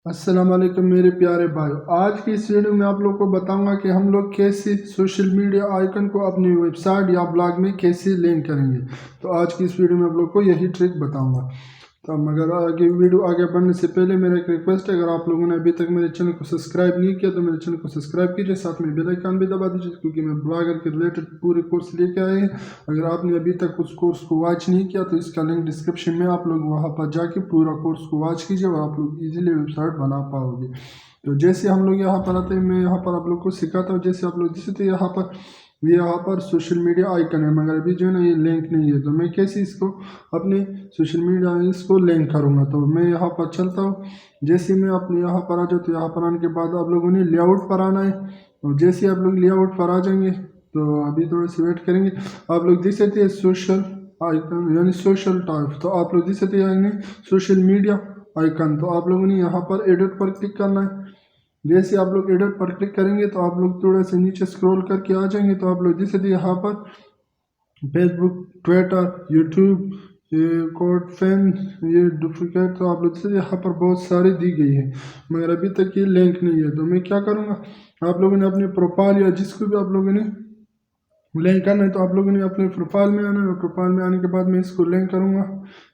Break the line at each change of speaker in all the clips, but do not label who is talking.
अस्सलाम वालेकुम मेरे प्यारे भाई। आज की इस वीडियो में आप लोग को बताऊंगा कि हम लोग कैसे सोशल मीडिया आइकन को अपनी वेबसाइट या ब्लॉग में कैसे लिंक करेंगे। तो आज की इस वीडियो में आप लोग को यही ट्रिक बताऊंगा। तो मगर वीडियो आगे बढ़ने से पहले मेरा एक रिक्वेस्ट है, अगर आप लोगों ने अभी तक मेरे चैनल को सब्सक्राइब नहीं किया तो मेरे चैनल को सब्सक्राइब कीजिए, साथ में बेल आइकन भी दबा दीजिए, क्योंकि मैं ब्लॉगर के रिलेटेड पूरे कोर्स लेके आए हैं। अगर आपने अभी तक उस कोर्स को वॉच नहीं किया तो इसका लिंक डिस्क्रिप्शन में, आप लोग वहाँ पर जाके पूरा कोर्स को वॉच कीजिए और आप लोग इजीली वेबसाइट बना पाओगे। तो जैसे हम लोग यहाँ पर आते हैं, मैं यहाँ पर आप लोग को सिखाता हूँ। जैसे आप लोग जैसे यहाँ पर सोशल मीडिया आइकन है, मगर अभी जो है ना ये लिंक नहीं है। तो मैं कैसे इसको अपने सोशल मीडिया इसको लिंक करूँगा। तो मैं यहाँ पर चलता हूँ। जैसे मैं अपने यहाँ पर आ जाऊँ तो यहाँ पर आने के बाद आप लोगों ने लेआउट पर आना है। और जैसे आप लोग लेआउट पर आ जाएंगे तो अभी थोड़ा सा वेट करेंगे। आप लोग देख सकते हैं सोशल आइकन यानी सोशल टाइप। तो आप लोग देख सकते हैं यानी सोशल मीडिया आइकन। तो आप लोगों ने यहाँ पर एडिट पर क्लिक करना है। जैसे आप लोग एडिट पर क्लिक करेंगे तो आप लोग थोड़ा सा नीचे स्क्रॉल करके आ जाएंगे। तो आप लोग देख सकते हैं यहाँ पर फेसबुक, ट्विटर, यूट्यूब, ये कोड फैन, ये डुप्लीकेट। तो आप लोग देख सकते हैं यहाँ पर बहुत सारी दी गई है, मगर अभी तक ये लिंक नहीं है। तो मैं क्या करूँगा, आप लोगों ने अपने प्रोफाइल या जिसको भी आप लोगों ने लिंक करना है तो आप लोगों ने अपने प्रोफाइल में आना है। प्रोफाइल में आने के बाद मैं इसको लिंक करूँगा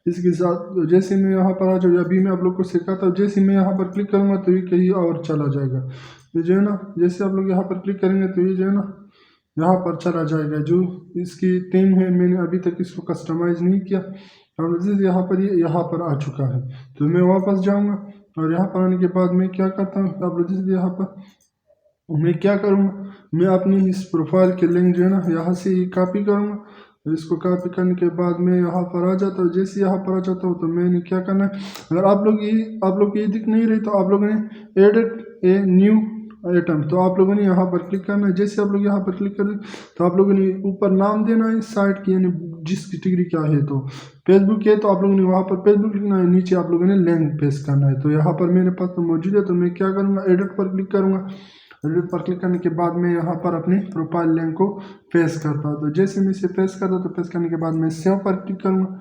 इसके साथ। जैसे मैं यहाँ पर आ जाऊँ, अभी मैं आप लोग को सिखाता हूँ। जैसे मैं यहाँ पर क्लिक करूँगा तो ये कहीं और चला जाएगा। ये जो है ना, जैसे आप लोग यहाँ पर क्लिक करेंगे तो ये जो है ना यहाँ पर चला जाएगा। जो इसकी थीम है, मैंने अभी तक इसको कस्टमाइज़ नहीं किया। अब यहाँ पर ये यहाँ पर आ चुका है। तो मैं वापस जाऊँगा और यहाँ पर आने के बाद मैं क्या करता हूँ, आप लोग जैसे यहाँ पर मैं क्या करूँगा, मैं अपनी इस प्रोफाइल के लिंक जो है ना यहाँ से ही कॉपी करूँगा। इसको कॉपी करने के बाद मैं यहाँ पर आ जाता हूँ। जैसे यहाँ पर आ जाता हूँ तो मैंने क्या करना है, अगर आप लोग ये दिख नहीं रही तो आप लोगों ने एडिट ए न्यू आइटम, तो आप लोगों ने यहाँ पर क्लिक करना है। जैसे आप लोग यहाँ पर क्लिक करें तो आप लोगों ने ऊपर नाम देना है साइट की, यानी जिस कैटेगरी क्या है। तो फेसबुक है तो आप लोगों ने वहाँ पर फेसबुक लिखना है, नीचे आप लोगों ने लिंक पेस्ट करना है। तो यहाँ पर मेरे पास तो मौजूद है। तो मैं क्या करूँगा, एडिट पर क्लिक करूँगा। एडिट पर क्लिक करने के बाद मैं यहाँ पर अपनी प्रोफाइल लिंक को पेस्ट करता हूँ। तो जैसे मैं इसे पेस्ट करता हूँ तो पेस्ट करने के बाद मैं सेव पर क्लिक करूँगा।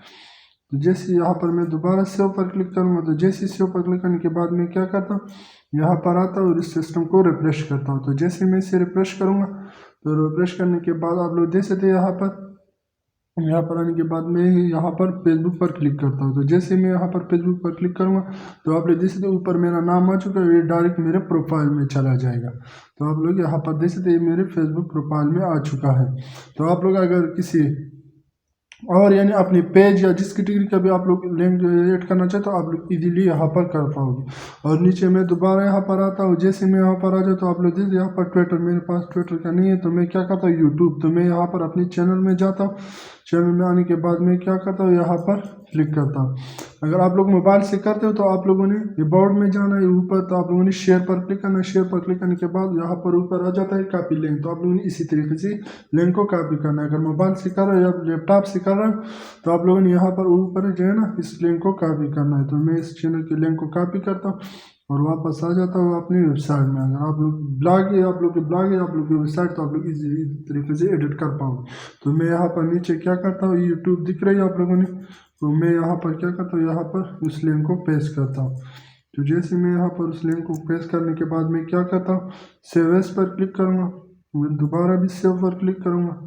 तो जैसे यहाँ पर मैं दोबारा सेव पर क्लिक करूँगा। तो जैसे सेव पर क्लिक करने के बाद मैं क्या करता हूँ, यहाँ पर आता हूँ और इस सिस्टम को रिफ्रेश करता हूँ। तो जैसे मैं इसे रिफ्रेश करूँगा तो रिफ्रेश करने के बाद आप लोग देख सकते हैं यहाँ पर आने के बाद मैं यहाँ पर फेसबुक पर क्लिक करता हूँ। तो जैसे मैं यहाँ पर फेसबुक पर क्लिक करूँगा तो आप लोग देख सकते ऊपर मेरा नाम आ चुका है, ये डायरेक्ट मेरे प्रोफाइल में चला जाएगा। तो आप लोग यहाँ पर देख सकते हैं मेरे फेसबुक प्रोफाइल में आ चुका है। तो आप लोग अगर किसी और यानी अपने पेज या जिस कैटेगरी का भी आप लोग लिंक ऐड करना चाहते हो आप लोग इजीली यहाँ पर कर पाओगे। और नीचे मैं दोबारा यहाँ पर आता हूँ। जैसे मैं यहाँ पर आ जाता तो आप लोग जैसे यहाँ पर ट्विटर, मेरे पास ट्विटर का नहीं है तो मैं क्या करता हूँ यूट्यूब। तो मैं यहाँ पर अपने चैनल में जाता हूँ। चैनल में आने के बाद मैं क्या करता हूँ, यहाँ पर क्लिक करता हूँ। अगर आप लोग मोबाइल से करते हो तो आप लोगों ने अबाउट में जाना है ऊपर, तो आप लोगों ने शेयर पर क्लिक करना है। शेयर पर क्लिक करने के बाद यहाँ पर ऊपर आ जाता है कॉपी लिंक। तो आप लोगों ने इसी तरीके से लिंक को कॉपी करना है। अगर मोबाइल से कर रहे हो या लैपटॉप से कर रहे हो तो आप लोगों ने यहाँ पर ऊपर जो है ना इस लिंक को कॉपी करना है। तो मैं इस चैनल के लिंक को कॉपी करता हूँ और वापस आ जाता हूँ अपनी वेबसाइट में। अगर आप लोग ब्लॉग है, आप लोग के ब्लॉग है, आप लोग की वेबसाइट, तो आप लोग इसी तरीके से एडिट कर पाओगे। तो मैं यहाँ पर नीचे क्या करता हूँ, यूट्यूब दिख रही है आप लोगों ने, तो मैं यहाँ पर क्या करता हूँ, यहाँ पर उस लिंक को पेस्ट करता हूँ। तो जैसे मैं यहाँ पर उस लिंक को पेस्ट करने के बाद मैं क्या करता हूँ, सेव एज पर क्लिक करूँगा। मैं दोबारा भी सेव पर क्लिक करूँगा।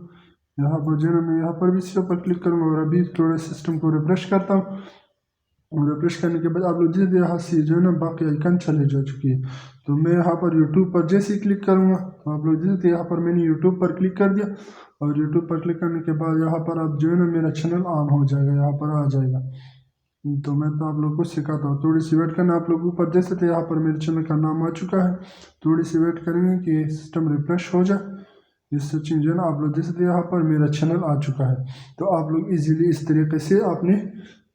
यहाँ पर जो है मैं यहाँ पर भी सेव पर क्लिक करूँगा और अभी थोड़ा सिस्टम को रिफ्रेश करता हूँ। और रिफ्रेश करने के बाद आप लोग जैसे यहाँ से जो है ना बाकी आइकन चले जा चुकी है। तो मैं यहाँ पर यूट्यूब पर जैसे ही क्लिक करूँगा तो आप लोग जैसे यहाँ पर मैंने यूट्यूब पर क्लिक कर दिया। और यूट्यूब पर क्लिक करने के बाद यहाँ पर अब जो है ना मेरा चैनल ऑन हो जाएगा, यहाँ पर आ जाएगा। तो मैं तो आप लोग को सिखाता हूँ, थोड़ी सी वेट करना। आप लोग ऊपर जैसे थे यहाँ पर मेरे चैनल का नाम आ चुका है। थोड़ी सी वेट करेंगे कि सिस्टम रिफ्रेश हो जाए। इससे चेंज है ना, आप लोग जैसे यहाँ पर मेरा चैनल आ चुका है। तो आप लोग इजीली इस तरीके से अपने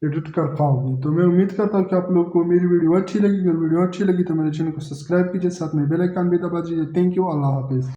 एडिट कर पाओगे। तो मैं उम्मीद करता हूँ कि आप लोग को मेरी वीडियो अच्छी लगी। अगर वीडियो अच्छी लगी तो मेरे चैनल को सब्सक्राइब कीजिए, साथ में बेल आइकन भी दबा दीजिए। थैंक यू, अल्लाह हाफिज़।